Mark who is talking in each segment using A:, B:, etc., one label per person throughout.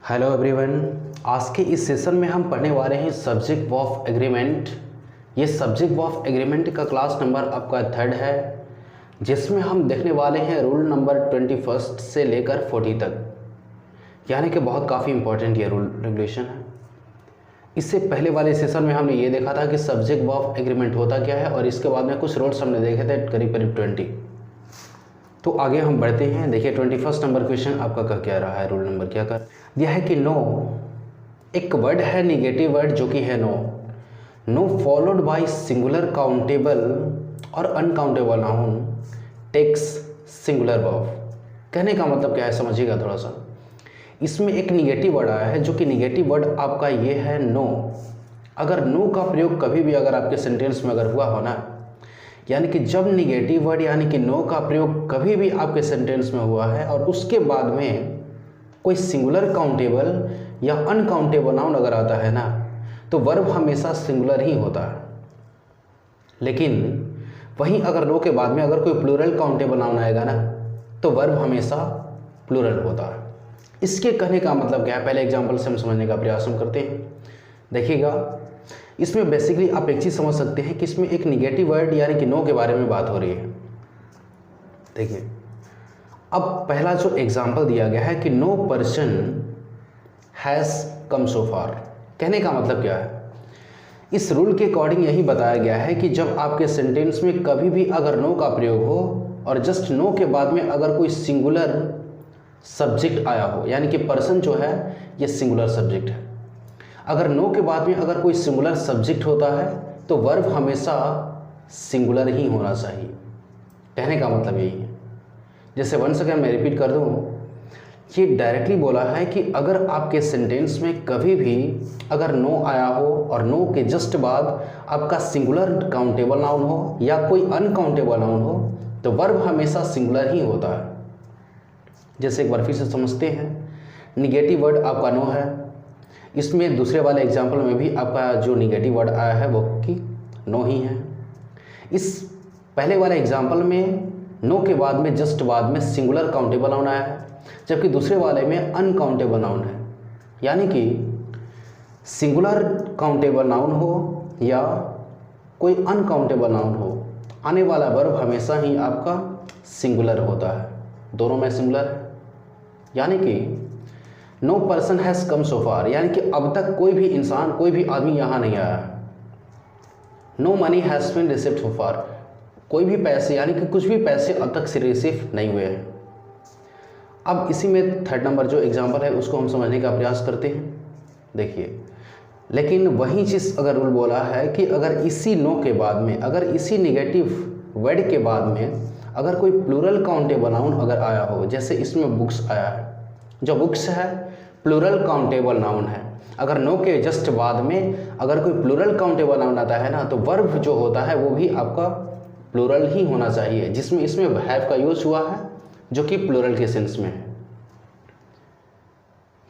A: Hello everyone. आज के इस सेशन में हम पढ़ने वाले हैं सब्जेक्ट ऑफ एग्रीमेंट। ये सब्जेक्ट ऑफ एग्रीमेंट का क्लास नंबर आपका 3rd है, जिसमें हम देखने वाले हैं रूल नंबर 21 से लेकर 40 तक, यानी कि बहुत काफ़ी इंपॉर्टेंट ये रूल रेगुलेशन है। इससे पहले वाले सेशन में हमने ये देखा था कि सब्जेक्ट ऑफ एग्रीमेंट होता क्या है, और इसके बाद में कुछ रूल्स हमने देखे थे करीब 20। तो आगे हम बढ़ते हैं। देखिए 21 नंबर क्वेश्चन आपका क्या रहा है, रूल नंबर क्या कर दिया है कि नो, एक वर्ड है निगेटिव वर्ड जो कि है no followed by singular countable और uncountable noun takes singular verb. कहने का मतलब क्या है समझिएगा थोड़ा सा। इसमें एक निगेटिव वर्ड आया है जो कि निगेटिव वर्ड आपका ये है नो। अगर नो का प्रयोग कभी भी अगर आपके सेंटेंस में अगर हुआ हो ना, यानी कि जब निगेटिव वर्ड यानी कि नो का प्रयोग कभी भी आपके सेंटेंस में हुआ है और उसके बाद में कोई सिंगुलर काउंटेबल या अनकाउंटेबल नाउन अगर आता है ना, तो वर्ब हमेशा सिंगुलर ही होता है। लेकिन वहीं अगर नो के बाद में अगर कोई प्लूरल काउंटेबल नाउन आएगा ना, तो वर्ब हमेशा प्लूरल होता है। इसके कहने का मतलब क्या है, पहले एग्जाम्पल से हम समझने का प्रयास हम करते हैं। देखिएगा, इसमें बेसिकली आप एक चीज़ समझ सकते हैं कि इसमें एक निगेटिव वर्ड यानी कि नो के बारे में बात हो रही है। देखिए, अब पहला जो एग्जाम्पल दिया गया है कि नो पर्सन हैज़ कम सो फार। कहने का मतलब क्या है, इस रूल के अकॉर्डिंग यही बताया गया है कि जब आपके सेंटेंस में कभी भी अगर नो का प्रयोग हो और जस्ट नो के बाद में अगर कोई सिंगुलर सब्जेक्ट आया हो, यानी कि पर्सन जो है ये सिंगुलर सब्जेक्ट है। अगर नो के बाद में अगर कोई सिंगुलर सब्जेक्ट होता है तो वर्ब हमेशा सिंगुलर ही होना चाहिए। कहने का मतलब यही है। जैसे वंस अगेन मैं रिपीट कर दूँ, ये डायरेक्टली बोला है कि अगर आपके सेंटेंस में कभी भी अगर नो आया हो और नो के जस्ट बाद आपका सिंगुलर काउंटेबल नाउन हो या कोई अनकाउंटेबल नाउन हो, तो वर्ब हमेशा सिंगुलर ही होता है। जैसे एक बार फिर से समझते हैं, निगेटिव वर्ड आपका नो है। इसमें दूसरे वाले एग्जाम्पल में भी आपका जो निगेटिव वर्ड आया है वो कि नो ही है। इस पहले वाले एग्जाम्पल में नो के बाद में जस्ट बाद में सिंगुलर काउंटेबल नाउन आया है, जबकि दूसरे वाले में अनकाउंटेबल नाउन है। यानी कि सिंगुलर काउंटेबल नाउन हो या कोई अनकाउंटेबल नाउन हो, आने वाला वर्ब हमेशा ही आपका सिंगुलर होता है। दोनों में सिंगुलर है। यानी कि no person has come so far, यानी कि अब तक कोई भी इंसान कोई भी आदमी यहाँ नहीं आया। No money has been received so far, कोई भी पैसे यानी कि कुछ भी पैसे अब तक से रिसीव नहीं हुए हैं। अब इसी में 3rd नंबर जो एग्जांपल है उसको हम समझने का प्रयास करते हैं। देखिए, लेकिन वही चीज़ अगर रूल बोला है कि अगर इसी नो के बाद में अगर इसी निगेटिव वर्ड के बाद में अगर कोई प्लूरल काउंटेबल नाउन अगर आया हो, जैसे इसमें बुक्स आया है, जो बुक्स है प्लूरल काउंटेबल नाउन है। अगर नो के जस्ट बाद में अगर कोई प्लूरल काउंटेबल नाउन आता है ना, तो वर्ब जो होता है वो भी आपका प्लूरल ही होना चाहिए, जिसमें इसमें हैव का यूज हुआ है जो कि प्लूरल के सेंस में है।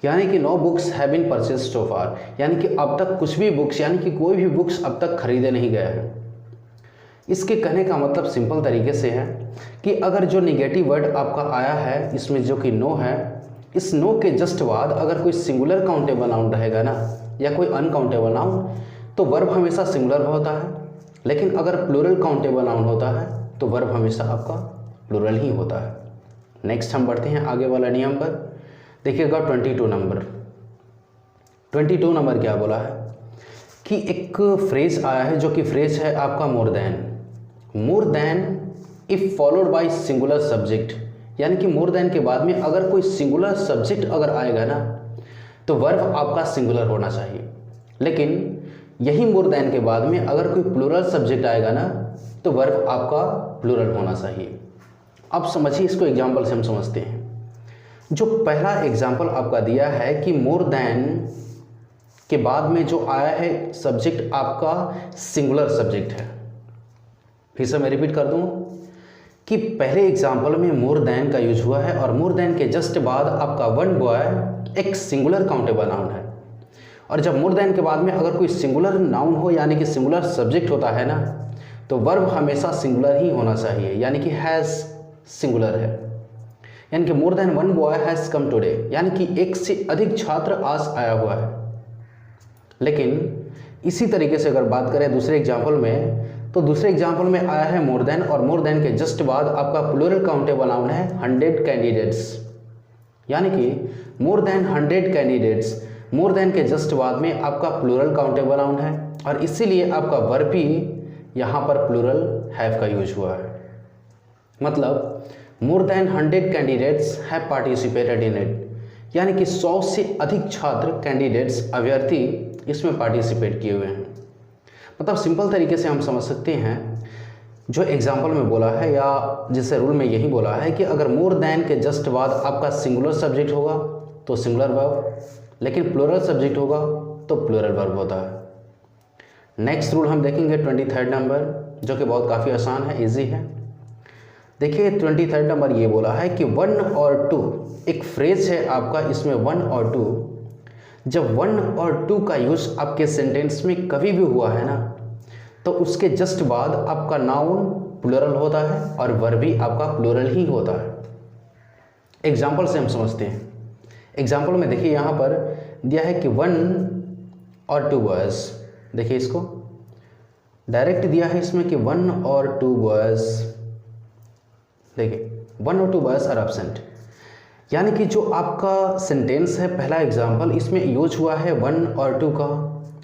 A: यानी कि no books have been purchased so far, यानी कि अब तक कुछ भी बुक्स यानी कि कोई भी बुक्स अब तक खरीदे नहीं गए हैं। इसके कहने का मतलब सिंपल तरीके से है कि अगर जो निगेटिव वर्ड आपका आया है इसमें जो कि नो है, इस नो के जस्ट बाद अगर कोई सिंगुलर काउंटेबल नाउन रहेगा ना या कोई अनकाउंटेबल नाउन, तो वर्ब हमेशा सिंगुलर होता है। लेकिन अगर प्लूरल काउंटेबल नाउन होता है तो वर्ब हमेशा आपका प्लूरल ही होता है। नेक्स्ट हम बढ़ते हैं आगे वाला नियम पर। देखिएगा 22 नंबर। 22 नंबर क्या बोला है कि एक फ्रेज आया है जो कि फ्रेज है आपका more than if followed by singular subject, यानी कि मोर देन के बाद में अगर कोई सिंगुलर सब्जेक्ट अगर आएगा ना, तो वर्ब आपका सिंगुलर होना चाहिए। लेकिन यही मोर देन के बाद में अगर कोई प्लूरल सब्जेक्ट आएगा ना, तो वर्ब आपका प्लूरल होना चाहिए। अब समझिए, इसको एग्जाम्पल से हम समझते हैं। जो पहला एग्जाम्पल आपका दिया है कि मोर देन के बाद में जो आया है सब्जेक्ट आपका सिंगुलर सब्जेक्ट है। फिर से मैं रिपीट कर दूं कि पहले एग्जाम्पल में मोर देन का यूज हुआ है और मोर देन के जस्ट बाद आपका वन बॉय एक सिंगुलर काउंटेबल नाउन है। और जब मोर देन के बाद में अगर कोई सिंगुलर नाउन हो यानी कि सिंगुलर सब्जेक्ट होता है ना, तो वर्ब हमेशा सिंगुलर ही होना चाहिए, यानी कि हैज़ सिंगुलर है। यानी कि more than one boy has come today, यानी कि एक से अधिक छात्र आज आया हुआ है। लेकिन इसी तरीके से अगर बात करें दूसरे एग्जाम्पल में, तो दूसरे एग्जाम्पल में आया है मोर देन, और मोर देन के जस्ट बाद आपका प्लूरल काउंटेबल नाउन है 100 कैंडिडेट्स, यानी कि more than 100 candidates, more than के जस्ट बाद में आपका प्लूरल काउंटेबल नाउन है, और इसीलिए आपका वर्ब भी यहाँ पर प्लूरल हैव का यूज हुआ है। मतलब more than 100 candidates have participated in it, यानी कि 100 से अधिक छात्र, कैंडिडेट्स अभ्यर्थी इसमें पार्टिसिपेट किए हुए हैं। मतलब सिंपल तरीके से हम समझ सकते हैं जो एग्जाम्पल में बोला है या जिसे रूल में यही बोला है कि अगर मोर देन के जस्ट बाद आपका सिंगुलर सब्जेक्ट होगा तो सिंगुलर वर्ब, लेकिन प्लूरल सब्जेक्ट होगा तो प्लूरल वर्ब होता है। नेक्स्ट रूल हम देखेंगे 23rd नंबर, जो कि बहुत काफ़ी आसान है, इजी है। देखिए 23rd नंबर ये बोला है कि वन और टू, एक फ्रेज है आपका, इसमें वन और टू, जब वन और टू का यूज आपके सेंटेंस में कभी भी हुआ है ना, तो उसके जस्ट बाद आपका नाउन प्लूरल होता है और वर्ब भी आपका प्लूरल ही होता है। एग्जाम्पल से हम समझते हैं। एग्जाम्पल में देखिए यहाँ पर दिया है कि वन और टू बॉयज़, देखिए इसको डायरेक्ट दिया है इसमें कि वन और टू बॉयज़, देखिए वन और टू बॉयज़ आर एब्सेंट, यानी कि जो आपका सेंटेंस है पहला एग्जाम्पल, इसमें यूज हुआ है वन और टू का,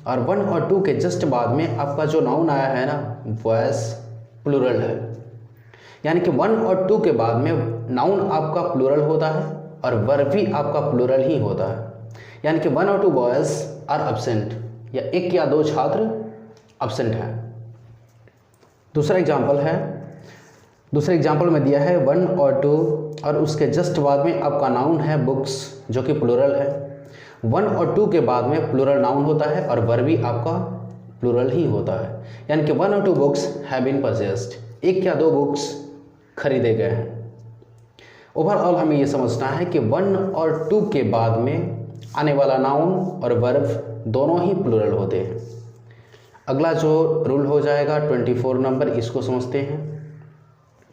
A: और वन और टू के जस्ट बाद में आपका जो नाउन आया है ना बॉयज़ प्लूरल है, यानी कि वन और टू के बाद में नाउन आपका प्लूरल होता है और वर्ब भी आपका प्लूरल ही होता है, यानी कि वन और टू बॉयज़ आर एब्सेंट, या एक या दो छात्र एब्सेंट हैं। दूसरा एग्जाम्पल है, दूसरे एग्जाम्पल में दिया है वन और टू और उसके जस्ट बाद में आपका नाउन है बुक्स, जो कि प्लूरल है। वन और टू के बाद में प्लूरल नाउन होता है और वर्ब भी आपका प्लूरल ही होता है, यानी कि वन और two books have been purchased, एक या दो बुक्स खरीदे गए हैं। ओवरऑल हमें ये समझना है कि वन और टू के बाद में आने वाला नाउन और वर्ब दोनों ही प्लूरल होते हैं। अगला जो रूल हो जाएगा 24 नंबर, इसको समझते हैं।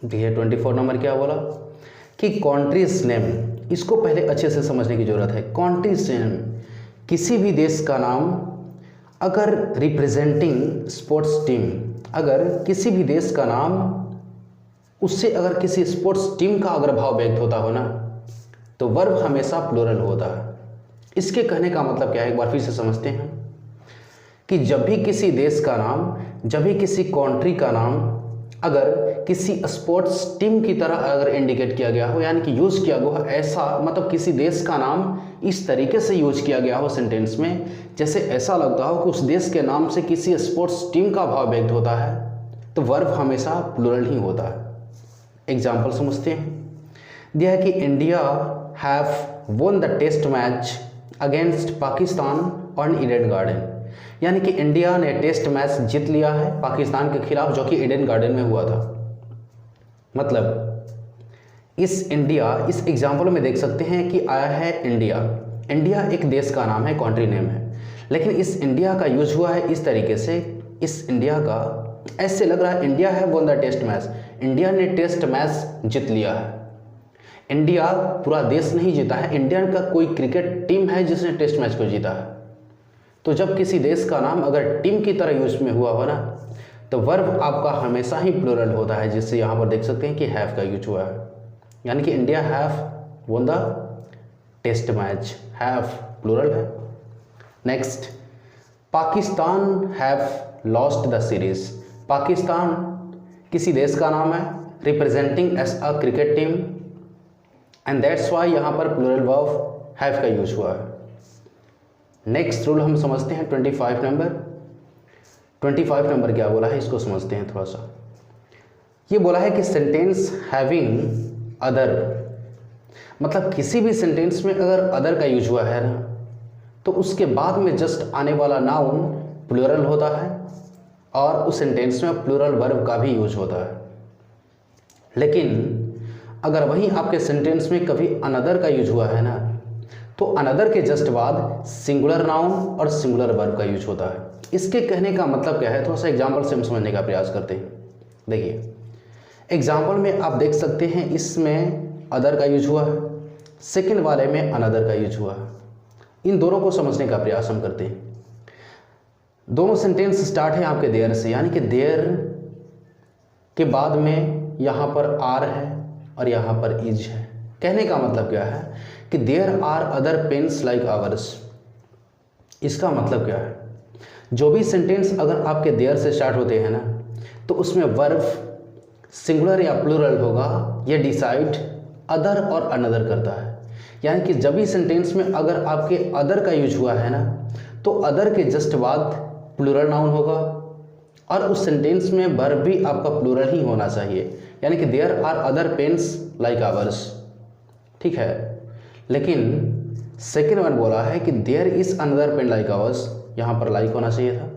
A: देखिए 24 नंबर क्या बोला कि कंट्रीज नेम, इसको पहले अच्छे से समझने की ज़रूरत है। कंट्रीज नेम, किसी भी देश का नाम अगर रिप्रेजेंटिंग स्पोर्ट्स टीम, अगर किसी भी देश का नाम उससे अगर किसी स्पोर्ट्स टीम का अगर भाव व्यक्त होता हो ना, तो वर्ब हमेशा प्लूरल होता है। इसके कहने का मतलब क्या है, एक बार फिर से समझते हैं कि जब भी किसी देश का नाम, जब भी किसी कंट्री का नाम अगर किसी स्पोर्ट्स टीम की तरह अगर इंडिकेट किया गया हो, यानी कि यूज़ किया गया हो, ऐसा मतलब किसी देश का नाम इस तरीके से यूज किया गया हो सेंटेंस में, जैसे ऐसा लगता हो कि उस देश के नाम से किसी स्पोर्ट्स टीम का भाव व्यक्त होता है, तो वर्ब हमेशा प्लूरल ही होता है। एग्जाम्पल समझते हैं। दिया है कि India have won the test match against Pakistan on Eden Garden, यानी कि इंडिया ने टेस्ट मैच जीत लिया है पाकिस्तान के खिलाफ, जो कि ईडन गार्डन में हुआ था। मतलब इस एग्जाम्पल में देख सकते हैं कि आया है इंडिया। इंडिया एक देश का नाम है, कंट्री नेम है, लेकिन इस इंडिया का यूज हुआ है इस तरीके से, इस इंडिया का ऐसे लग रहा है इंडिया है won the test match, India ने टेस्ट मैच जीत लिया है। इंडिया पूरा देश नहीं जीता है, इंडिया का कोई क्रिकेट टीम है जिसने टेस्ट मैच को जीता है। तो जब किसी देश का नाम अगर टीम की तरह यूज में हुआ हो ना, तो वर्ब आपका हमेशा ही प्लूरल होता है, जिससे यहाँ पर देख सकते हैं कि हैव का यूज हुआ है, यानी कि India have won the test match, have plural है। Next, Pakistan have lost the series. Pakistan किसी देश का नाम है representing as a cricket team, and that's why यहाँ पर प्लूरल वर्ब हैव का यूज हुआ है। नेक्स्ट रूल हम समझते हैं 25 नंबर। 25 नंबर क्या बोला है, इसको समझते हैं थोड़ा सा। ये बोला है कि सेंटेंस हैविंग अदर, मतलब किसी भी सेंटेंस में अगर अदर का यूज हुआ है ना, तो उसके बाद में जस्ट आने वाला नाउन प्लूरल होता है और उस सेंटेंस में प्लूरल वर्ब का भी यूज होता है। लेकिन अगर वहीं आपके सेंटेंस में कभी अनदर का यूज हुआ है ना, तो अनदर के जस्ट बाद सिंगुलर नाउन और सिंगुलर वर्ब का यूज होता है। इसके कहने का मतलब क्या है, थोड़ा सा एग्जाम्पल से हम समझने का प्रयास करते हैं। देखिए एग्जाम्पल में आप देख सकते हैं, इसमें अदर का यूज हुआ है, सेकंड वाले में अनदर का यूज हुआ है। इन दोनों को समझने का प्रयास हम करते हैं। दोनों सेंटेंस स्टार्ट है आपके देयर से, यानी कि देयर के बाद में यहाँ पर आर है और यहाँ पर इज है। कहने का मतलब क्या है कि there are other pens like ours. इसका मतलब क्या है, जो भी सेंटेंस अगर आपके देयर से स्टार्ट होते हैं ना, तो उसमें वर्ब सिंगुलर या प्लूरल होगा, ये डिसाइड अदर और अनदर करता है। यानी कि जब भी सेंटेंस में अगर आपके अदर का यूज हुआ है ना, तो अदर के जस्ट बाद प्लूरल नाउन होगा और उस सेंटेंस में वर्ब भी आपका प्लूरल ही होना चाहिए, यानी कि there are other pens like ours. ठीक है, लेकिन सेकेंड वन बोला है कि there is another pen like ours, यहाँ पर लाइक होना चाहिए था।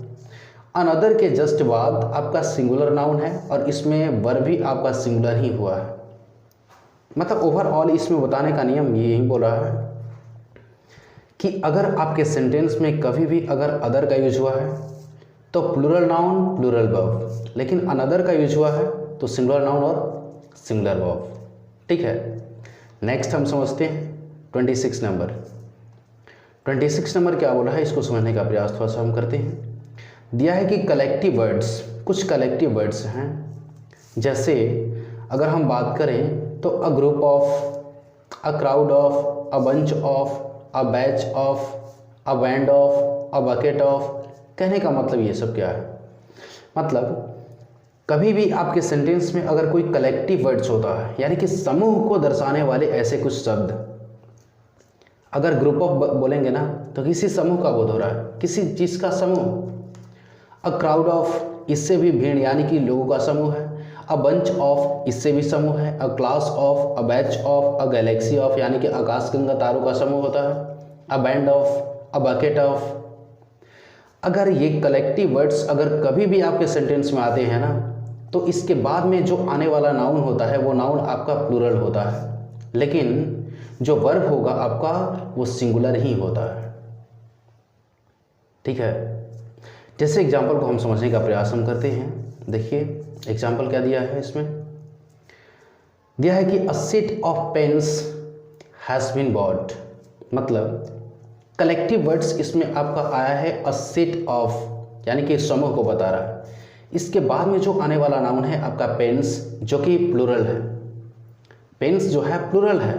A: अनदर के जस्ट बाद आपका सिंगुलर नाउन है और इसमें वर्ब भी आपका सिंगुलर ही हुआ है। मतलब ओवरऑल इसमें बताने का नियम यही बोल रहा है कि अगर आपके सेंटेंस में कभी भी अगर अदर का यूज हुआ है तो प्लूरल नाउन प्लूरल वर्ब, लेकिन अनदर का यूज हुआ है तो सिंगुलर नाउन और सिंगुलर वर्ब। ठीक है, नेक्स्ट हम समझते हैं 26 नंबर। 26 नंबर क्या बोला है, इसको समझने का प्रयास थोड़ा सा हम करते हैं। दिया है कि कलेक्टिव वर्ड्स, कुछ कलेक्टिव वर्ड्स हैं, जैसे अगर हम बात करें तो a group of, a crowd of, a bunch of, a batch of, a band of, a bucket of. कहने का मतलब ये सब क्या है, मतलब कभी भी आपके सेंटेंस में अगर कोई कलेक्टिव वर्ड्स होता है, यानी कि समूह को दर्शाने वाले ऐसे कुछ शब्द, अगर ग्रुप ऑफ बोलेंगे ना तो किसी समूह का बोध हो रहा है, किसी चीज़ का समूह। अ क्राउड ऑफ, इससे भी भीड़ यानी कि लोगों का समूह है। अ बंच ऑफ, इससे भी समूह है। अ class of, a batch of, a Galaxy of, यानी कि आकाशगंगा तारों का समूह होता है। A band of, a bucket of. अगर ये कलेक्टिव वर्ड्स अगर कभी भी आपके सेंटेंस में आते हैं ना, तो इसके बाद में जो आने वाला नाउन होता है वो नाउन आपका प्लूरल होता है, लेकिन जो वर्ब होगा आपका वो सिंगुलर ही होता है। ठीक है, जैसे एग्जाम्पल को हम समझने का प्रयास हम करते हैं। देखिए एग्जाम्पल क्या दिया है, इसमें दिया है कि a set of pens has been bought. मतलब कलेक्टिव वर्ड्स इसमें आपका आया है अ सेट ऑफ, यानी कि समूह को बता रहा है। इसके बाद में जो आने वाला नाउन है आपका पेन्स, जो कि प्लूरल है। पेन्स जो है प्लूरल है,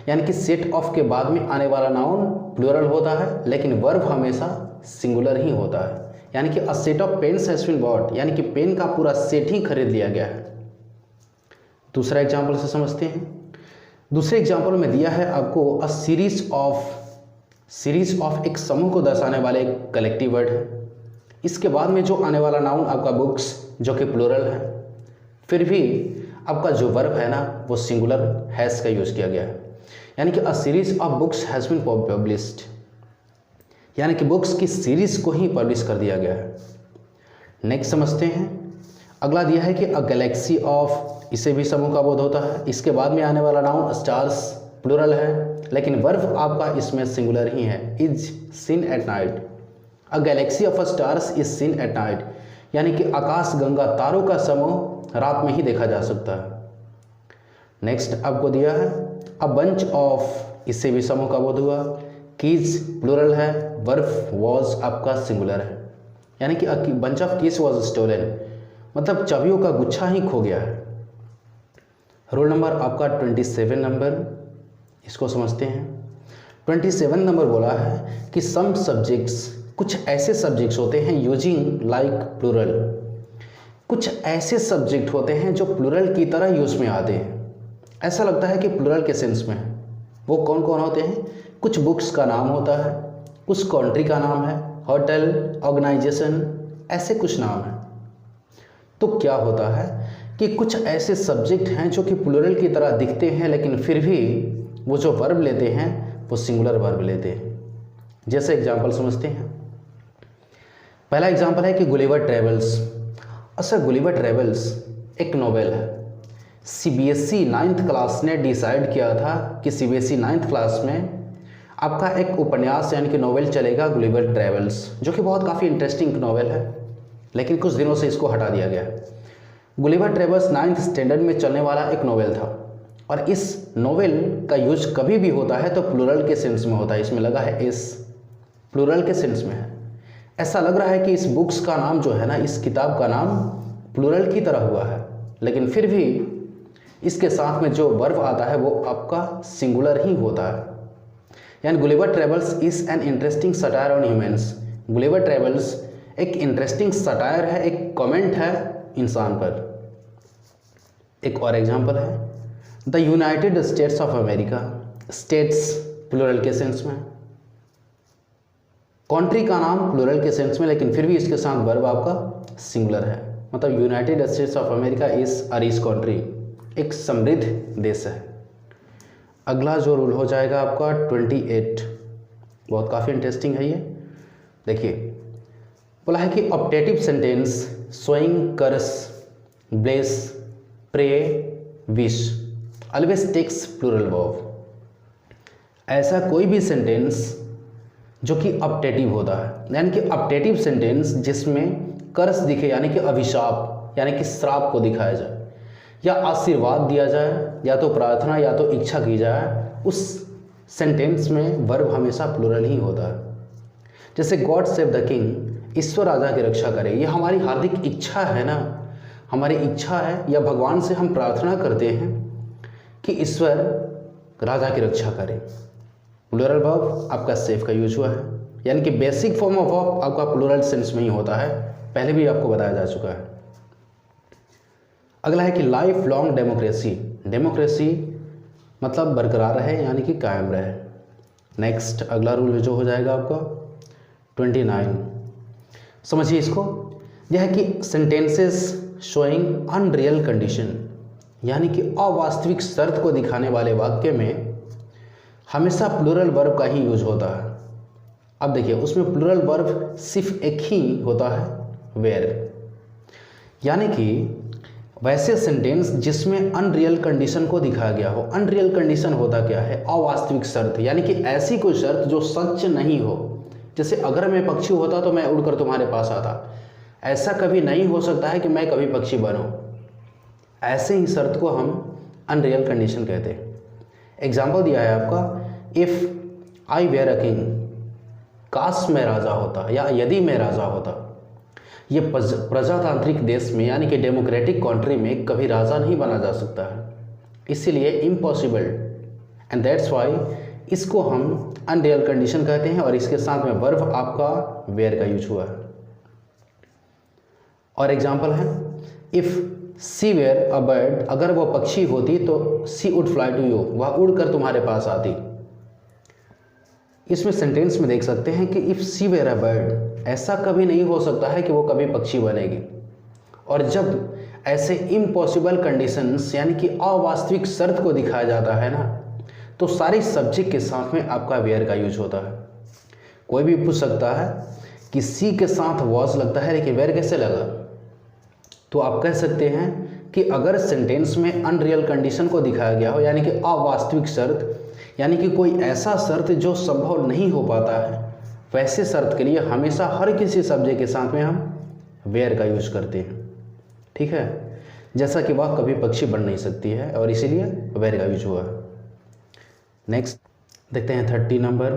A: यानी कि सेट ऑफ के बाद में आने वाला नाउन प्लूरल होता है, लेकिन वर्ब हमेशा सिंगुलर ही होता है। यानी कि a set of pens has been bought, यानी कि पेन का पूरा सेट ही खरीद लिया गया है। दूसरा एग्जाम्पल से समझते हैं। दूसरे एग्जाम्पल में दिया है आपको अ सीरीज ऑफ, सीरीज ऑफ एक समूह को दर्शाने वाले एक कलेक्टिव वर्ड है। इसके बाद में जो आने वाला नाउन आपका बुक्स, जो कि प्लूरल है, फिर भी आपका जो वर्ब है ना वो सिंगुलर हैज़ का यूज़ किया गया है। यानी कि a series of books has been published, यानी कि बुक्स की सीरीज को ही पब्लिश कर दिया गया है। नेक्स्ट समझते हैं। अगला दिया है कि अ गैलेक्सी ऑफ, इसे भी समूह का बोध होता है। इसके बाद में आने वाला नाउन स्टार्स, प्लूरल है, लेकिन वर्ब आपका इसमें सिंगुलर ही है, is seen at night. A Galaxy of stars is seen at night, यानी कि आकाश गंगा तारों का समूह रात में ही देखा जा सकता है। नेक्स्ट आपको दिया है अ बंच ऑफ, इससे भी समूह का बोध हुआ। कीज प्लूरल है, वर्ब वॉज आपका सिंगुलर है, यानी कि bunch of keys was stolen, मतलब चाबियों का गुच्छा ही खो गया है। रोल नंबर आपका 27 नंबर, इसको समझते हैं। 27 नंबर बोला है कि सम सब्जेक्ट्स, कुछ ऐसे सब्जेक्ट्स होते हैं यूजिंग लाइक प्लूरल, कुछ ऐसे सब्जेक्ट होते हैं जो प्लूरल की तरह यूज में आते हैं, ऐसा लगता है कि प्लूरल के सेंस में है। वो कौन कौन होते हैं? कुछ बुक्स का नाम होता है, कुछ कंट्री का नाम है, होटल, ऑर्गेनाइजेशन, ऐसे कुछ नाम है। तो क्या होता है कि कुछ ऐसे सब्जेक्ट हैं जो कि प्लूरल की तरह दिखते हैं, लेकिन फिर भी वो जो वर्ब लेते हैं वो सिंगुलर वर्ब लेते हैं। जैसे एग्जाम्पल समझते हैं। पहला एग्जाम्पल है कि गुलिवर ट्रेवल्स। अच्छा, गुलिवर ट्रेवल्स एक नोवेल है। सीबीएसई 9th क्लास ने डिसाइड किया था कि सीबीएसई 9th क्लास में आपका एक उपन्यास यानी कि नोवेल चलेगा गुलिवर ट्रेवल्स, जो कि बहुत काफ़ी इंटरेस्टिंग नोवेल है, लेकिन कुछ दिनों से इसको हटा दिया गया। गुलिवर ट्रेवल्स 9th स्टैंडर्ड में चलने वाला एक नोवेल था और इस नोवेल का यूज कभी भी होता है तो प्लूरल के सेंस में होता है। इसमें लगा है इस, प्लूरल के सेंस में है। ऐसा लग रहा है कि इस बुक्स का नाम जो है ना, इस किताब का नाम प्लूरल की तरह हुआ है, लेकिन फिर भी इसके साथ में जो वर्ब आता है वो आपका सिंगुलर ही होता है। यानी Gulliver travels is an interesting satire on humans. Gulliver travels एक इंटरेस्टिंग सटायर है, एक कमेंट है इंसान पर। एक और एग्जांपल है the United States of America. States plural के सेंस में, कंट्री का नाम प्लूरल के सेंस में, लेकिन फिर भी इसके साथ वर्ब आपका सिंगुलर है। मतलब United States of America is a rich country, एक समृद्ध देश है। अगला जो रूल हो जाएगा आपका 28, बहुत काफ़ी इंटरेस्टिंग है ये। देखिए बोला है कि optative sentence showing curse, bless, pray, wish always takes plural verb. ऐसा कोई भी सेंटेंस जो कि ऑप्टेटिव होता है, यानी कि ऑप्टेटिव सेंटेंस जिसमें कर्स दिखे, यानी कि अभिशाप, यानी कि श्राप को दिखाया जाए, या आशीर्वाद दिया जाए, या तो प्रार्थना या तो इच्छा की जाए, उस सेंटेंस में वर्ब हमेशा प्लूरल ही होता है। जैसे गॉड सेव द किंग, ईश्वर राजा की रक्षा करे, ये हमारी हार्दिक इच्छा है ना, हमारी इच्छा है, या भगवान से हम प्रार्थना करते हैं कि ईश्वर राजा की रक्षा करे। प्लूरल वर्ब आपका सेव का यूज हुआ है, यानी कि बेसिक फॉर्म ऑफ वर्ब आपका प्लूरल सेंस में ही होता है, पहले भी आपको बताया जा चुका है। अगला है कि लाइफ लॉन्ग डेमोक्रेसी। डेमोक्रेसी मतलब बरकरार रहे, यानी कि कायम रहे। नेक्स्ट अगला रूल जो हो जाएगा आपका 29, समझिए इसको। यह है कि सेंटेंसेस शोइंग अनरियल कंडीशन, यानी कि अवास्तविक शर्त को दिखाने वाले वाक्य में हमेशा प्लूरल वर्ब का ही यूज होता है। अब देखिए उसमें प्लूरल वर्ब सिर्फ एक ही होता है, वेयर। यानी कि वैसे सेंटेंस जिसमें अनरियल कंडीशन को दिखाया गया हो। अनरियल कंडीशन होता क्या है? अवास्तविक शर्त, यानी कि ऐसी कोई शर्त जो सच नहीं हो। जैसे अगर मैं पक्षी होता तो मैं उड़कर तुम्हारे पास आता, ऐसा कभी नहीं हो सकता है कि मैं कभी पक्षी बनूं। ऐसे ही शर्त को हम अनरियल कंडीशन कहते हैं। एग्जाम्पल दिया है आपका, if I were a king, काश मैं राजा होता, या यदि मैं राजा होता। ये प्रजातांत्रिक देश में, यानी कि डेमोक्रेटिक कंट्री में कभी राजा नहीं बना जा सकता है, इसीलिए इम्पॉसिबल, एंड दैट्स वाई इसको हम अनरियल कंडीशन कहते हैं। और इसके साथ में वर्ब आपका वेयर का यूज हुआ है। और एग्जाम्पल है, if she were a bird, अगर वो पक्षी होती तो she would fly to you, वह उड़कर तुम्हारे पास आती। इसमें सेंटेंस में देख सकते हैं कि if she were a bird, ऐसा कभी नहीं हो सकता है कि वो कभी पक्षी बनेगी। और जब ऐसे इम्पॉसिबल कंडीशंस, यानी कि अवास्तविक शर्त को दिखाया जाता है ना, तो सारी सब्जेक्ट के साथ में आपका वेयर का यूज होता है। कोई भी पूछ सकता है कि सी के साथ वॉज लगता है लेकिन वेयर कैसे लगा, तो आप कह सकते हैं कि अगर सेंटेंस में अनरियल कंडीशन को दिखाया गया हो, यानी कि अवास्तविक शर्त, यानी कि कोई ऐसा शर्त जो संभव नहीं हो पाता है, वैसे शर्त के लिए हमेशा हर किसी सब्जेक्ट के साथ में हम वेयर का यूज करते हैं। ठीक है, जैसा कि वह कभी पक्षी बन नहीं सकती है और इसीलिए वेयर का यूज हुआ है। नेक्स्ट देखते हैं 30 नंबर।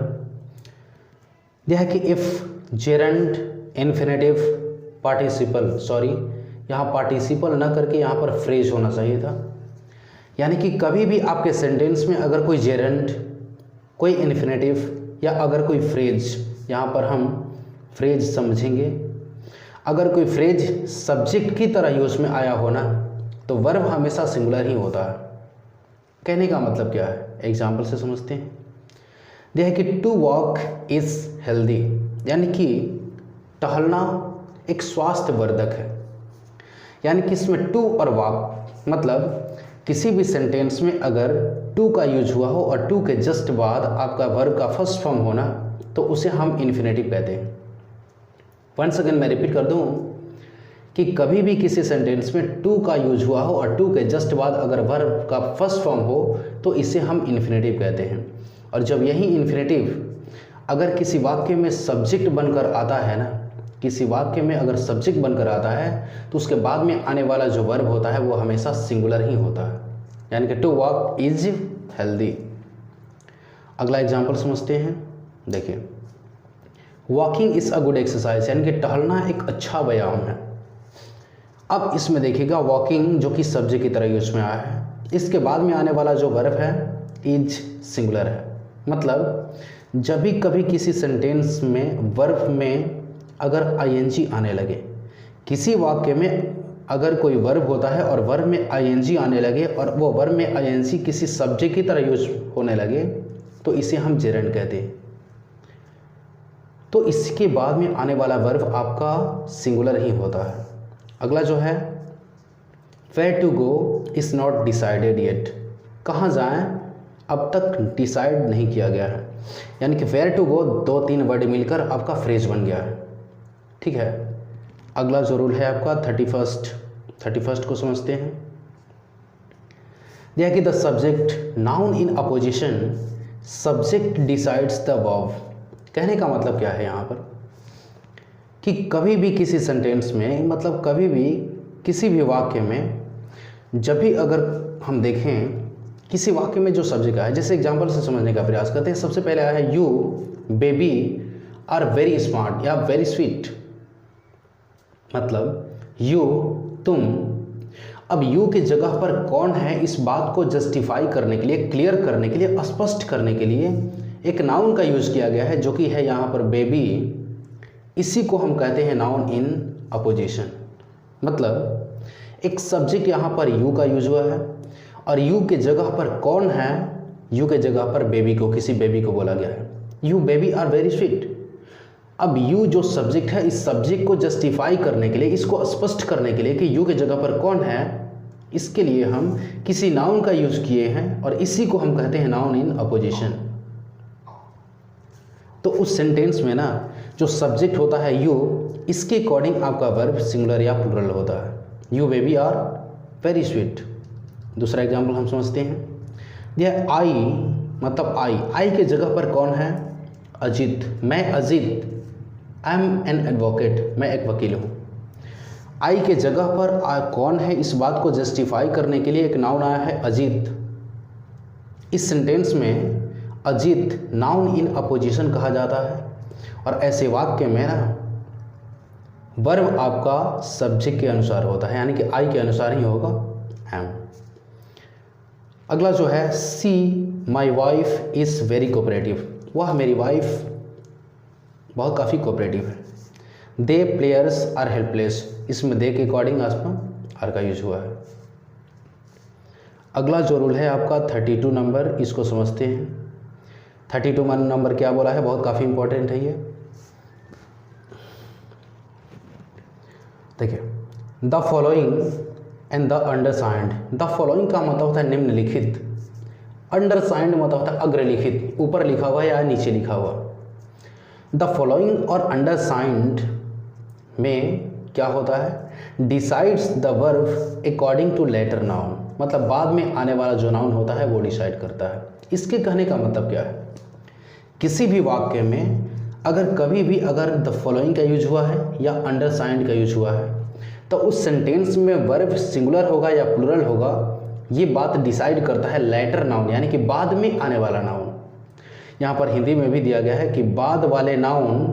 A: यह है कि if gerund infinitive participle, sorry यहाँ पार्टिसिपल ना करके यहाँ पर फ्रेज होना चाहिए था। यानी कि कभी भी आपके सेंटेंस में अगर कोई जेरंड, कोई इन्फिनेटिव या अगर कोई फ्रेज, यहाँ पर हम फ्रेज समझेंगे, अगर कोई फ्रेज सब्जेक्ट की तरह यूज में आया हो ना, तो वर्ब हमेशा सिंगुलर ही होता है। कहने का मतलब क्या है, एग्जाम्पल से समझते हैं। यह है कि टू वॉक इज़ हेल्दी, यानी कि टहलना एक स्वास्थ्यवर्धक है। यानी कि इसमें टू और वॉक मतलब किसी भी सेंटेंस में अगर टू का यूज हुआ हो और टू के जस्ट बाद आपका वर्ब का फर्स्ट फॉर्म होना, तो उसे हम इन्फिनेटिव कहते हैं। वंस अगेन मैं रिपीट कर दूं कि कभी भी किसी सेंटेंस में टू का यूज हुआ हो और टू के जस्ट बाद अगर वर्ब का फर्स्ट फॉर्म हो, तो इसे हम इन्फिनेटिव कहते हैं। और जब यही इन्फिनेटिव अगर किसी वाक्य में सब्जेक्ट बनकर आता है ना, किसी वाक्य में अगर सब्जेक्ट बनकर आता है, तो उसके बाद में आने वाला जो वर्ब होता है वो हमेशा सिंगुलर ही होता है। यानी कि टू वॉक इज हेल्दी। अगला एग्जाम्पल समझते हैं। देखिए, walking is a good exercise, यानी कि टहलना एक अच्छा व्यायाम है। अब इसमें देखिएगा वॉकिंग जो कि सब्जेक्ट की तरह यूज में आया है, इसके बाद में आने वाला जो वर्ब है इज सिंगुलर है। मतलब जब भी कभी किसी सेंटेंस में वर्ब में अगर आईएनजी आने लगे, किसी वाक्य में अगर कोई वर्ब होता है और वर्ब में आईएनजी आने लगे और वो वर्ब में आईएनजी किसी सब्जेक्ट की तरह यूज होने लगे तो इसे हम जेरेंड कहते हैं। तो इसके बाद में आने वाला वर्ब आपका सिंगुलर ही होता है। अगला जो है where to go is not decided yet, कहाँ जाएं अब तक डिसाइड नहीं किया गया है। यानी कि वेयर टू गो 2-3 वर्ड मिलकर आपका फ्रेज बन गया है। ठीक है। अगला जो रूल है आपका 31st को समझते हैं। यह कि the subject noun in opposition subject decides the verb. कहने का मतलब क्या है यहाँ पर कि कभी भी किसी सेंटेंस में, मतलब कभी भी किसी भी वाक्य में, जब भी अगर हम देखें किसी वाक्य में जो सब्जेक्ट आया है, जैसे एग्जांपल से समझने का प्रयास करते हैं। सबसे पहले आया है you baby are very smart या वेरी स्वीट, मतलब यू तुम। अब यू की जगह पर कौन है, इस बात को जस्टिफाई करने के लिए, क्लियर करने के लिए, स्पष्ट करने के लिए एक नाउन का यूज किया गया है जो कि है यहाँ पर बेबी। इसी को हम कहते हैं नाउन इन अपोजिशन। मतलब एक सब्जेक्ट यहाँ पर यू का यूज हुआ है और यू के जगह पर कौन है, यू के जगह पर बेबी को, किसी बेबी को बोला गया है। You baby are very sweet. अब यू जो सब्जेक्ट है, इस सब्जेक्ट को जस्टिफाई करने के लिए, इसको स्पष्ट करने के लिए कि यू के जगह पर कौन है, इसके लिए हम किसी नाउन का यूज किए हैं और इसी को हम कहते हैं नाउन इन अपोजिशन। तो उस सेंटेंस में ना जो सब्जेक्ट होता है यू, इसके अकॉर्डिंग आपका वर्ब सिंगुलर या प्लुरल होता है। You baby are very sweet. दूसरा एग्जाम्पल हम समझते हैं। यह आई, मतलब आई के जगह पर कौन है, अजीत। मैं Ajit, I am an advocate, मैं एक वकील हूँ। आई के जगह पर कौन है, इस बात को जस्टिफाई करने के लिए एक नाउन आया है अजीत। इस सेंटेंस में अजीत नाउन इन अपोजिशन कहा जाता है और ऐसे वाक्य में ना वर्ब आपका सब्जेक्ट के अनुसार होता है, यानी कि आई के अनुसार ही होगा एम। अगला जो है see my wife is very cooperative, वह मेरी वाइफ बहुत काफ़ी कोऑपरेटिव है। दे प्लेयर्स आर हेल्पलेस, इसमें दे के अकॉर्डिंग आपका आर का यूज हुआ है। अगला जो रूल है आपका 32 नंबर, इसको समझते हैं। 32 नंबर क्या बोला है, बहुत काफ़ी इंपॉर्टेंट है ये। देखिए, the following and the undersigned. The following का मतलब होता है निम्नलिखित, अंडरसाइंड मतलब होता है अग्रलिखित, ऊपर लिखा हुआ या नीचे लिखा हुआ। द फॉलोइंग और अंडरसाइंड में क्या होता है, decides the verb according to latter noun, मतलब बाद में आने वाला जो नाउन होता है वो डिसाइड करता है। इसके कहने का मतलब क्या है, किसी भी वाक्य में अगर कभी भी अगर द फॉलोइंग का यूज हुआ है या अंडरसाइंड का यूज हुआ है तो उस सेंटेंस में वर्ब सिंगुलर होगा या प्लुरल होगा, ये बात डिसाइड करता है लेटर नाउन, यानी कि बाद में आने वाला नाउन। यहाँ पर हिंदी में भी दिया गया है कि बाद वाले नाउन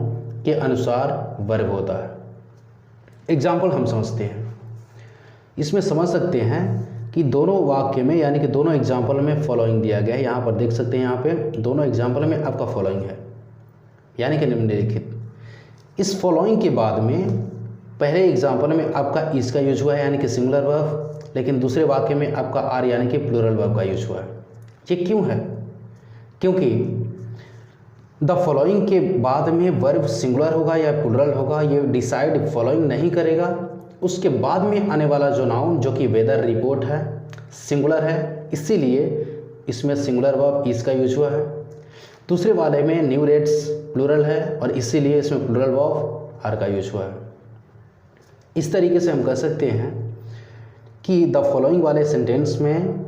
A: के अनुसार वर्ब होता है। एग्जाम्पल हम समझते हैं। इसमें समझ सकते हैं कि दोनों वाक्य में, यानी कि दोनों एग्जाम्पल में फॉलोइंग दिया गया है। यहाँ पर देख सकते हैं, यहाँ पे दोनों एग्जाम्पल में आपका फॉलोइंग है, यानी कि निम्नलिखित। इस फॉलोइंग के बाद में पहले एग्जाम्पल में आपका इज का यूज हुआ है, यानी कि सिंगुलर वर्ब, लेकिन दूसरे वाक्य में आपका आर यानी कि प्लूरल वर्ब का यूज हुआ है। ये क्यों है, क्योंकि द फॉलोइंग के बाद में वर्ब सिंगुलर होगा या प्लूरल होगा ये डिसाइड फॉलोइंग नहीं करेगा। उसके बाद में आने वाला जो नाउन जो कि वेदर रिपोर्ट है सिंगुलर है, इसीलिए इसमें सिंगुलर वर्ब इज का यूज हुआ है। दूसरे वाले में न्यू रेट्स प्लूरल है और इसीलिए इसमें प्लूरल वर्ब आर का यूज हुआ है। इस तरीके से हम कह सकते हैं कि द फॉलोइंग वाले सेंटेंस में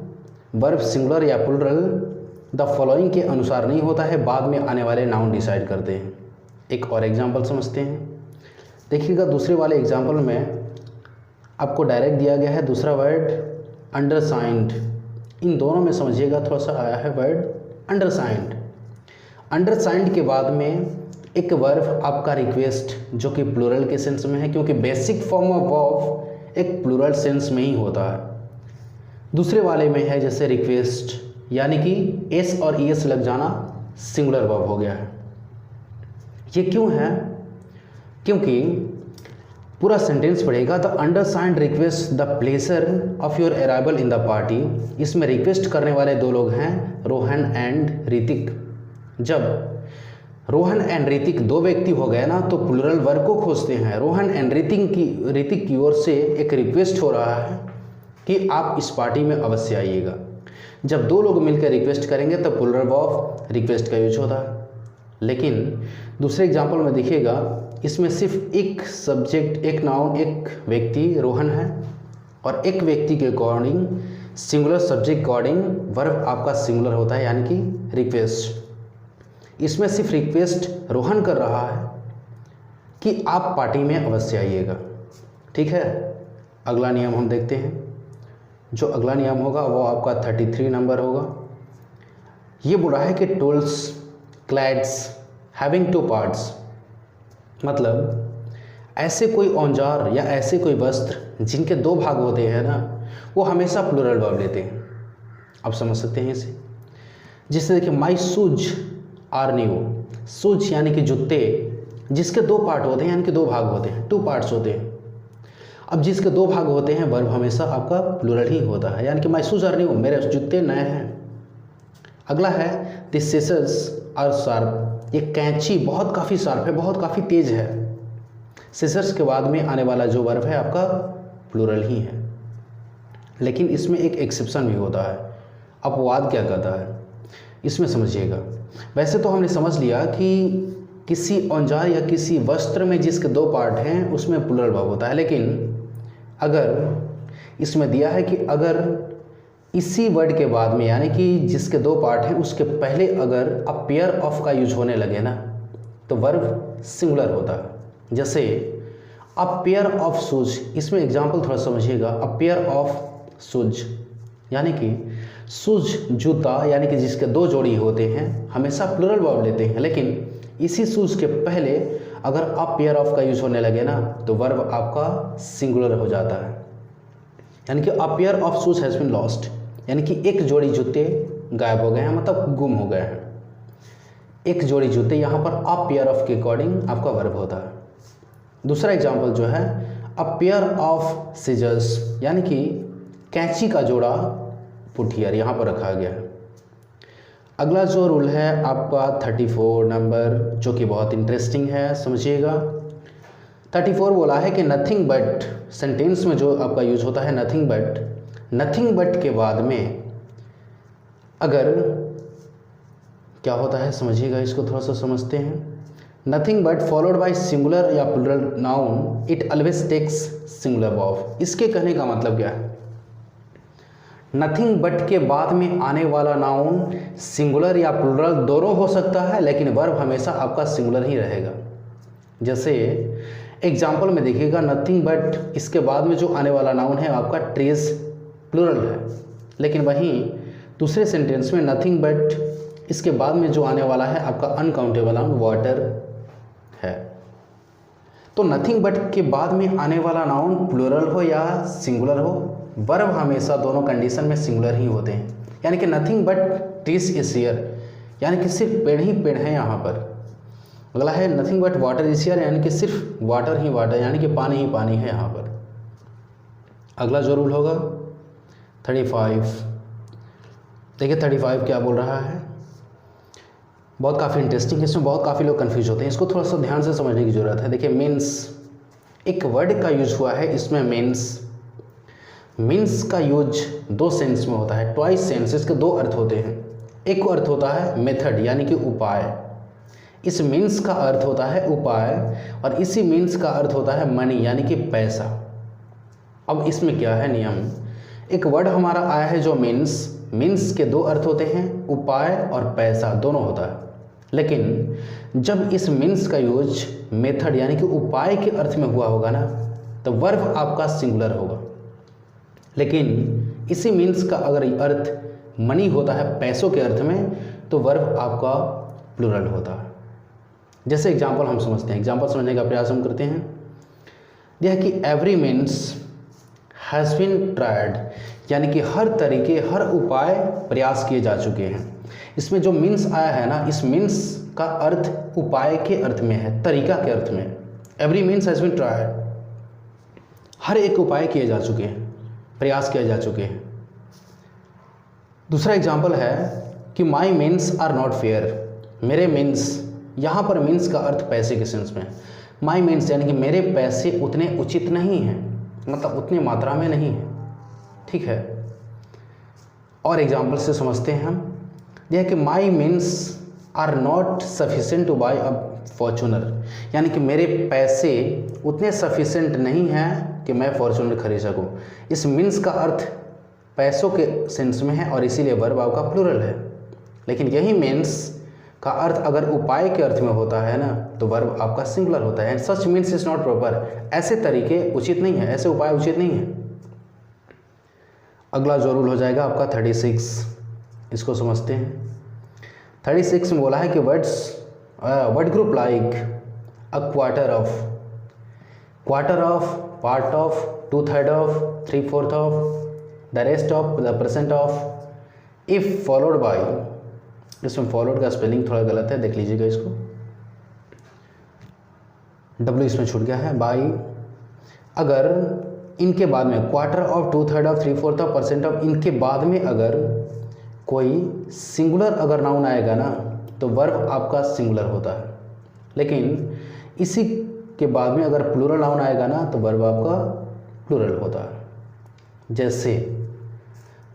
A: वर्ब सिंगुलर या प्लूरल द फॉलोइंग के अनुसार नहीं होता है, बाद में आने वाले नाउन डिसाइड करते हैं। एक और एग्जांपल समझते हैं। देखिएगा, दूसरे वाले एग्जांपल में आपको डायरेक्ट दिया गया है दूसरा वर्ड अंडरसाइंड, इन दोनों में समझिएगा थोड़ा सा आया है वर्ड अंडरसाइंड। अंडरसाइंड के बाद में एक वर्ब आपका रिक्वेस्ट, जो कि प्लूरल के सेंस में है, क्योंकि बेसिक फॉर्म ऑफ वर्ब एक प्लूरल सेंस में ही होता है। दूसरे वाले में है जैसे रिक्वेस्ट, यानी कि एस और ईएस लग जाना सिंगुलर वर्ब हो गया है। ये क्यों है? क्योंकि पूरा सेंटेंस पढ़ेगा, the undersigned request the pleasure of your arrival in the party. इसमें रिक्वेस्ट करने वाले दो लोग हैं, रोहन एंड ऋतिक। जब रोहन एंड ऋतिक दो व्यक्ति हो गए ना, तो प्लूरल वर्ब को खोजते हैं। रोहन एंड ऋतिक की ओर से एक रिक्वेस्ट हो रहा है कि आप इस पार्टी में अवश्य आइएगा। जब दो लोग मिलकर रिक्वेस्ट करेंगे तब प्लूरल वर्ब रिक्वेस्ट का यूज होता है। लेकिन दूसरे एग्जाम्पल में देखिएगा, इसमें सिर्फ एक सब्जेक्ट, एक नाउन, एक व्यक्ति रोहन है, और एक व्यक्ति के according singular subject according verb आपका सिंगुलर होता है, यानी कि रिक्वेस्ट। इसमें सिर्फ रिक्वेस्ट रोहन कर रहा है कि आप पार्टी में अवश्य आइएगा। ठीक है, अगला नियम हम देखते हैं। जो अगला नियम होगा वो आपका 33 नंबर होगा। ये बोल रहा है कि टूल्स क्लैड्स हैविंग टू पार्ट्स, मतलब ऐसे कोई औजार या ऐसे कोई वस्त्र जिनके दो भाग होते हैं ना, वो हमेशा प्लूरल वर्ब लेते हैं। आप समझ सकते हैं इसे। जिससे देखिए my shoes are new, shoes यानी कि जूते, जिसके दो पार्ट होते हैं, यानी कि दो भाग होते हैं, टू पार्ट्स होते हैं। अब जिसके दो भाग होते हैं वर्ब हमेशा आपका प्लूरल ही होता है, यानी कि माई शूज आर न्यू, मेरे जूते नए हैं। अगला है दिस सीजर्स आर शार्प, ये कैंची बहुत काफ़ी शार्प है, बहुत काफ़ी तेज है। सीजर्स के बाद में आने वाला जो वर्ब है आपका प्लूरल ही है, लेकिन इसमें एक एक्सेप्शन भी होता है। अपवाद क्या कहता है इसमें समझिएगा। वैसे तो हमने समझ लिया कि किसी औजार या किसी वस्त्र में जिसके दो पार्ट हैं उसमें प्लूरल वर्ब होता है, लेकिन अगर इसमें दिया है कि अगर इसी वर्ड के बाद में, यानी कि जिसके दो पार्ट हैं उसके पहले अगर अ पेयर ऑफ का यूज होने लगे ना, तो वर्ब सिंगुलर होता है। जैसे अ पेयर ऑफ शूज, इसमें एग्जाम्पल थोड़ा समझिएगा। अ पेयर ऑफ शूज यानी कि शूज जूता, यानी कि जिसके दो जोड़ी होते हैं, हमेशा प्लूरल वर्ब लेते हैं, लेकिन इसी शूज के पहले अगर अ पेयर ऑफ का यूज होने लगे ना, तो वर्ब आपका सिंगुलर हो जाता है। यानी कि a pair of shoes has been lost, यानी कि एक जोड़ी जूते गायब हो गए हैं, मतलब गुम हो गए हैं। एक जोड़ी जूते, यहाँ पर अ पेयर ऑफ के अकॉर्डिंग आपका वर्ब होता है। दूसरा एग्जाम्पल जो है अ पेयर ऑफ सीजर्स, यानी कि कैंची का जोड़ा पुट हियर, यहाँ पर रखा गया है। अगला जो रूल है आपका 34 नंबर, जो कि बहुत इंटरेस्टिंग है, समझिएगा। 34 बोला है कि नथिंग बट, सेंटेंस में जो आपका यूज होता है नथिंग बट, नथिंग बट के बाद में अगर क्या होता है समझिएगा, इसको थोड़ा सा समझते हैं। Nothing but followed by singular या plural noun, it always takes singular verb. इसके कहने का मतलब क्या है? नथिंग बट के बाद में आने वाला नाउन सिंगुलर या प्लूरल दोनों हो सकता है, लेकिन वर्ब हमेशा आपका सिंगुलर ही रहेगा। जैसे एग्जाम्पल में देखिएगा, नथिंग बट इसके बाद में जो आने वाला नाउन है आपका ट्रीज प्लूरल है, लेकिन वहीं दूसरे सेंटेंस में नथिंग बट इसके बाद में जो आने वाला है आपका अनकाउंटेबल नाउन वाटर है। तो नथिंग बट के बाद में आने वाला नाउन प्लूरल हो या सिंगुलर हो, वर्ब हमेशा दोनों कंडीशन में सिंगुलर ही होते हैं। यानी कि nothing but trees is here, यानी कि सिर्फ पेड़ ही पेड़ है यहाँ पर। अगला है nothing but water is here, यानी कि सिर्फ वाटर ही वाटर, यानी कि पानी ही पानी है यहाँ पर। अगला जो रूल होगा 35, देखिए 35 क्या बोल रहा है, बहुत काफ़ी इंटरेस्टिंग है। इसमें बहुत काफ़ी लोग कंफ्यूज होते हैं, इसको थोड़ा सा ध्यान से समझने की ज़रूरत है। देखिए मीन्स, एक वर्ड का यूज हुआ है इसमें मीन्स का यूज दो सेंस में होता है, ट्वाइस सेंस। इसके दो अर्थ होते हैं। एक अर्थ होता है मेथड, यानी कि उपाय। इस मीन्स का अर्थ होता है उपाय, और इसी मीन्स का अर्थ होता है मनी, यानी कि पैसा। अब इसमें क्या है नियम, एक वर्ड हमारा आया है जो मीन्स के दो अर्थ होते हैं, उपाय और पैसा दोनों होता है। लेकिन जब इस मीन्स का यूज मेथड यानी कि उपाय के अर्थ में हुआ होगा ना, तो वर्ब आपका सिंगुलर होगा। लेकिन इसी मीन्स का अगर अर्थ मनी होता है पैसों के अर्थ में, तो वर्ब आपका प्लूरल होता है। जैसे एग्जांपल हम समझते हैं, एग्जांपल समझने का प्रयास हम करते हैं। यह कि every means has been tried, यानी कि हर तरीके हर उपाय प्रयास किए जा चुके हैं। इसमें जो मीन्स आया है ना, इस मीन्स का अर्थ उपाय के अर्थ में है, तरीका के अर्थ में। Every means has been tried, हर एक उपाय किए जा चुके हैं, प्रयास किए जा चुके हैं। दूसरा एग्जाम्पल है कि my means are not fair, मेरे मीन्स, यहाँ पर मीन्स का अर्थ पैसे के सेंस में। माई मीन्स यानी कि मेरे पैसे उतने उचित नहीं हैं, मतलब उतनी मात्रा में नहीं है, ठीक है। और एग्जाम्पल से समझते हैं हम, यह कि my means are not sufficient to buy a Fortuner, यानी कि मेरे पैसे उतने सफिशेंट नहीं हैं कि मैं फॉर्चूनर खरीद सकूं। इस मीन्स का अर्थ पैसों के सेंस में है और इसीलिए वर्ब आपका प्लूरल है। लेकिन यही मीन्स का अर्थ अगर उपाय के अर्थ में होता है ना, तो वर्ब आपका सिंगुलर होता है। सच मीन्स इज नॉट प्रॉपर, ऐसे तरीके उचित नहीं है, ऐसे उपाय उचित नहीं है। अगला जो रूल हो जाएगा आपका 36, इसको समझते हैं। 36 में बोला है कि word group like a quarter of, part of, 2/3 of, 3/4 of, the rest of, the percent of, if followed by, इसमें फॉलोड का स्पेलिंग थोड़ा गलत है, देख लीजिएगा इसको, डब्ल्यू इसमें छूट गया है, बाई, अगर इनके बाद में quarter of, 2/3 of, 3/4 of, percent of, इनके बाद में अगर कोई सिंगुलर अगर नाउन आएगा ना, तो वर्ब आपका सिंगुलर होता है। लेकिन इसी के बाद में अगर प्लूरल नाउन आएगा ना, तो वर्ब आपका प्लूरल होता है। जैसे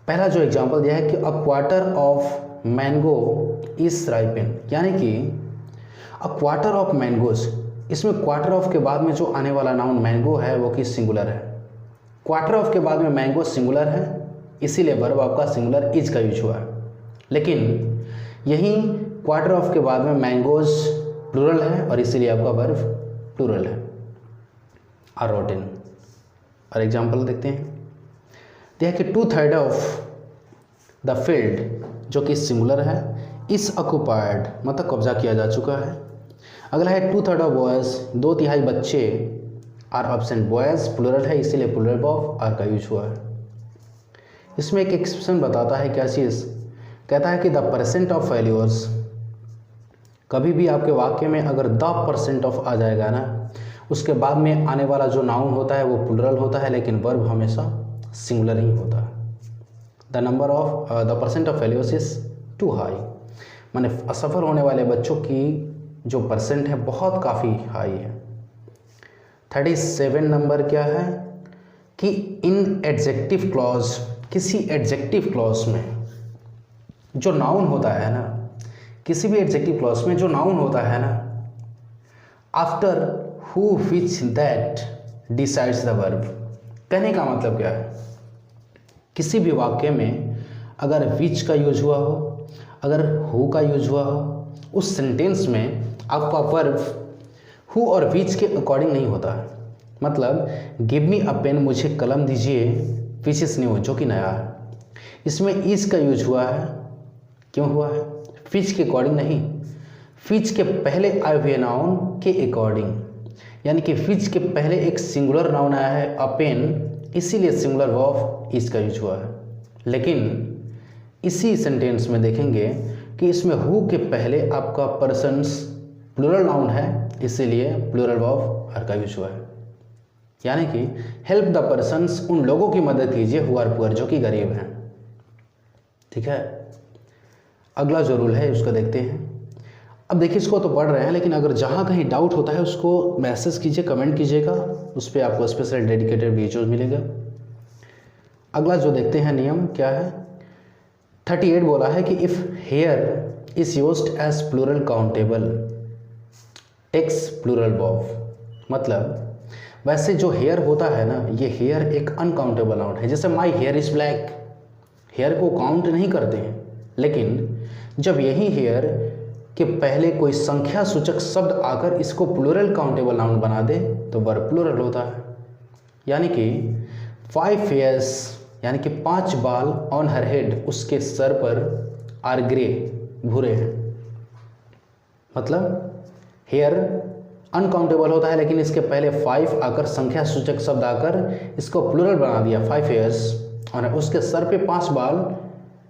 A: पहला जो एग्जांपल दिया है कि a quarter of mango is ripen, यानी कि अ क्वार्टर ऑफ मैंगोज, इसमें क्वार्टर ऑफ के बाद में जो आने वाला नाउन मैंगो है वो कि सिंगुलर है। क्वार्टर ऑफ के बाद में मैंगो सिंगुलर है, इसीलिए वर्ब आपका सिंगुलर इज का यूज हुआ है। लेकिन यही क्वार्टर ऑफ के बाद में मैंगोज प्लूरल है और इसीलिए आपका वर्ब प्लूरल है, आर रोटेन। और एग्जांपल देखते हैं, यह कि 2/3 ऑफ द फील्ड, जो कि सिंगुलर है, इस ऑक्युपाइड, मतलब कब्जा किया जा चुका है। अगला है 2/3 ऑफ बॉयज़, 2/3 बच्चे, आर एब्सेंट, बॉयज़ प्लूरल है इसीलिए प्लूरल ऑफ आर का यूज हुआ है। इसमें एक एक्सप्रेशन बताता है, क्या चीज़ कहता है कि द परसेंट ऑफ फेल्योर्स, कभी भी आपके वाक्य में अगर द परसेंट ऑफ आ जाएगा ना, उसके बाद में आने वाला जो नाउन होता है वो प्लूरल होता है, लेकिन वर्ब हमेशा सिंगुलर ही होता है। The percent of failures is too high, माने असफल होने वाले बच्चों की जो परसेंट है बहुत काफ़ी हाई है। 37 नंबर क्या है कि इन एडजेक्टिव क्लॉज, किसी एडजेक्टिव क्लॉज में जो नाउन होता है ना, किसी भी एडजेक्टिव क्लॉज में जो नाउन होता है ना, after who which that decides the verb. कहने का मतलब क्या है, किसी भी वाक्य में अगर विच का यूज हुआ हो, अगर हु का यूज हुआ हो, उस सेंटेंस में आपका वर्ब हु और विच के अकॉर्डिंग नहीं होता है। मतलब गिव मी अ पेन, मुझे कलम दीजिए, विच इज न्यू, जो कि नया है, इसमें इज का यूज हुआ है। क्यों हुआ है? विच के अकॉर्डिंग नहीं, विच के पहले आए हुए नाउन के अकॉर्डिंग, यानी कि विच के पहले एक सिंगुलर नाउन आया है अ पेन, इसीलिए सिंगुलर वर्ब इज का यूज हुआ है। लेकिन इसी सेंटेंस में देखेंगे कि इसमें हु के पहले आपका पर्सन्स प्लूरल नाउन है, इसीलिए प्लूरल वर्ब आर का यूज हुआ है। यानी कि हेल्प द पर्सन्स, उन लोगों की मदद कीजिए हु आर पुअर, जो कि गरीब हैं। ठीक है, अगला जो रूल है उसको देखते हैं। अब देखिए, इसको तो पढ़ रहे हैं, लेकिन अगर जहाँ कहीं डाउट होता है उसको मैसेज कीजिए, कमेंट कीजिएगा, उस पर आपको स्पेशल डेडिकेटेड वीडियोज मिलेगा। अगला जो देखते हैं नियम क्या है, 38 बोला है कि if hair is used as plural countable takes plural verb. मतलब वैसे जो हेयर होता है ना, ये हेयर एक अनकाउंटेबल नाउन है। जैसे my hair is black, hair को काउंट नहीं करते हैं, लेकिन जब यही हेयर के पहले कोई संख्या सूचक शब्द आकर इसको प्लूरल काउंटेबल नाउन बना दे तो वर्ब प्लूरल होता है। यानी कि 5 हेयर्स यानी कि 5 बाल ऑन हर हेड, उसके सर पर आर ग्रे, भूरे हैं। मतलब हेयर अनकाउंटेबल होता है, लेकिन इसके पहले 5 आकर संख्या सूचक शब्द आकर इसको प्लूरल बना दिया, 5 हेयर्स, और उसके सर पे 5 बाल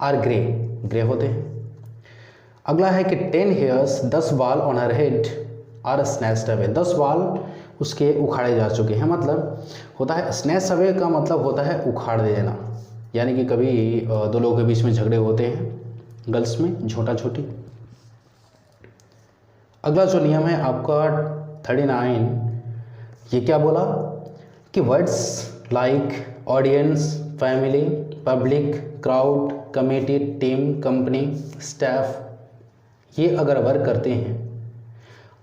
A: आर ग्रे होते हैं। अगला है कि 10 हेयर्स, 10 बाल on her head are snatched away, 10 बाल उसके उखाड़े जा चुके हैं। मतलब होता है स्नैच अवे का मतलब होता है उखाड़ देना, यानी कि कभी दो लोगों के बीच में झगड़े होते हैं गर्ल्स में, छोटा छोटी। अगला जो नियम है आपका 39, ये क्या बोला कि words like audience, family, public, crowd, committee, team, company, staff, ये अगर वर्क करते हैं,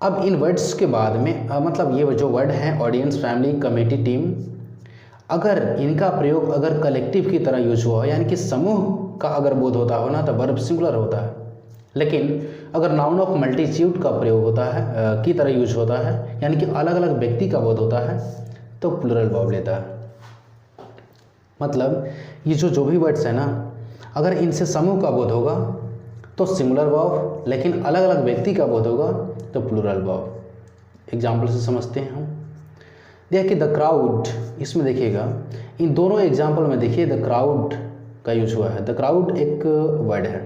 A: अब इन वर्ड्स के बाद में मतलब ये जो वर्ड हैं ऑडियंस, फैमिली, कमेटी, टीम, अगर इनका प्रयोग अगर कलेक्टिव की तरह यूज हुआ, यानी कि समूह का अगर बोध होता हो ना, तो वर्ब सिंगुलर होता है। लेकिन अगर नाउन ऑफ मल्टीट्यूड का प्रयोग होता है की तरह यूज होता है, यानी कि अलग अलग व्यक्ति का बोध होता है, तो प्लूरल वर्ब लेता है। मतलब ये जो भी वर्ड्स है ना, अगर इनसे समूह का बोध होगा तो सिंगुलर वर्ब, लेकिन अलग अलग व्यक्ति का बोध होगा तो प्लूरल वर्ब। एग्जाम्पल से समझते हैं हम। देखिए द क्राउड, इसमें देखिएगा इन दोनों एग्जाम्पल में देखिए द क्राउड का यूज हुआ है। द क्राउड एक वर्ड है।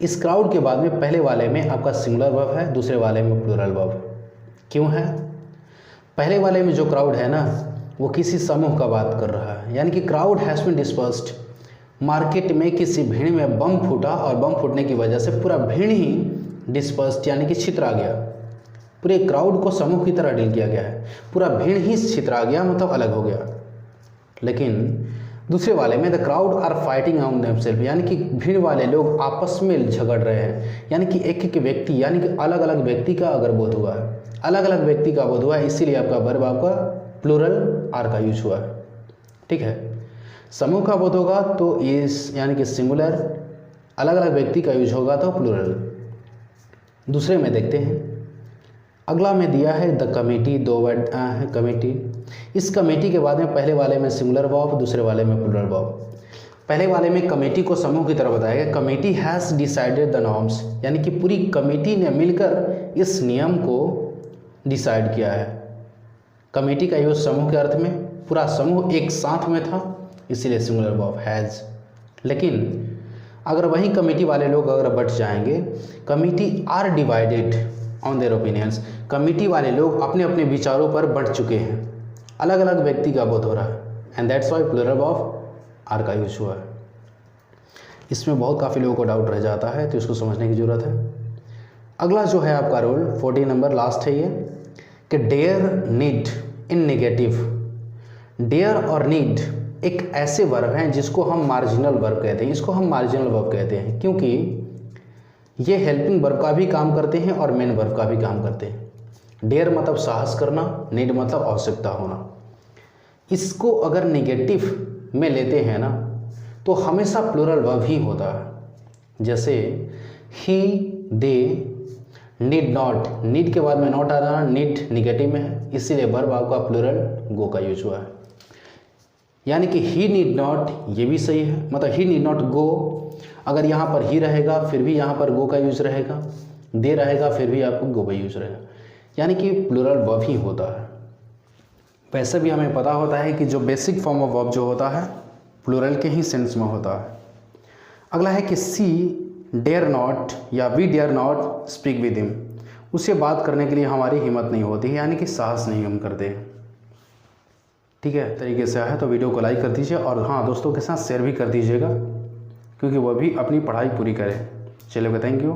A: इस क्राउड के बाद में पहले वाले में आपका सिंगुलर वर्ब है, दूसरे वाले में प्लूरल वर्ब। क्यों है? पहले वाले में जो क्राउड है ना, वो किसी समूह का बात कर रहा है, यानी कि crowd has been dispersed. Market में किसी भीड़ में बम फूटा और बम फूटने की वजह से पूरा भीड़ ही डिस्पर्स्ड यानी कि छितरा गया। पूरे क्राउड को समूह की तरह डील किया गया है, पूरा भीड़ ही छितरा गया, मतलब अलग हो गया। लेकिन दूसरे वाले में the crowd are fighting on themselves, यानी कि भीड़ वाले लोग आपस में झगड़ रहे हैं, यानी कि एक एक व्यक्ति, यानी कि अलग अलग व्यक्ति का अगर बोध हुआ है, अलग अलग व्यक्ति का बोध हुआ है, इसीलिए आपका वर्ब आपका प्लूरल आर का यूज हुआ है। ठीक है, समूह का बोध होगा तो इस यानी कि सिंगुलर, अलग अलग व्यक्ति का यूज होगा तो प्लूरल। दूसरे में देखते हैं, अगला में दिया है द कमेटी, 2 वर्ड है कमेटी। इस कमेटी के बाद में पहले वाले में सिंगुलर वर्ब, दूसरे वाले में प्लूरल वर्ब। पहले वाले में कमेटी को समूह की तरह बताया गया, committee has decided the norms, यानी कि पूरी कमेटी ने मिलकर इस नियम को डिसाइड किया है। कमेटी का यूज समूह के अर्थ में, पूरा समूह एक साथ में था, इसीलिए सिंगुलर वर्ब हैज़। लेकिन अगर वही कमेटी वाले लोग अगर बट जाएंगे, committee are divided on their opinions, committee वाले लोग अपने अपने विचारों पर बढ़ चुके हैं, अलग अलग व्यक्ति का बोध हो रहा है, and that's why plural of are का यूज हुआ है। इसमें बहुत काफ़ी लोगों को डाउट रह जाता है, तो इसको समझने की ज़रूरत है। अगला जो है आपका रूल 40 नंबर लास्ट है ये, कि dare, need in negative. Dare और नीड एक ऐसे वर्ब हैं जिसको हम मार्जिनल वर्ब कहते हैं, इसको हम मार्जिनल वर्ब कहते हैं, क्योंकि ये हेल्पिंग वर्ब का भी काम करते हैं और मेन वर्ब का भी काम करते हैं। डेयर मतलब साहस करना, नीड मतलब आवश्यकता होना। इसको अगर नेगेटिव में लेते हैं ना, तो हमेशा प्लूरल वर्ब ही होता है। जैसे ही, दे, नीड नॉट, नीड के बाद में नॉट आ जाना, नीड निगेटिव में है, इसीलिए वर्ब आपका प्लूरल गो का यूज हुआ है। यानी कि ही नीड नॉट, ये भी सही है, मतलब ही नीड नॉट गो, अगर यहाँ पर ही रहेगा फिर भी यहाँ पर गो का यूज रहेगा, दे रहेगा फिर भी आपको गो का यूज रहेगा, यानी कि प्लूरल वर्ब ही होता है। वैसे भी हमें पता होता है कि जो बेसिक फॉर्म ऑफ वर्ब जो होता है प्लूरल के ही सेंस में होता है। अगला है कि सी डेयर नॉट या we dare not speak with him, उससे बात करने के लिए हमारी हिम्मत नहीं होती है, यानी कि साहस नहीं हम करते। ठीक है, तरीके से है तो वीडियो को लाइक कर दीजिए, और हाँ दोस्तों के साथ शेयर भी कर दीजिएगा, क्योंकि वह भी अपनी पढ़ाई पूरी करें। चलिए, थैंक यू।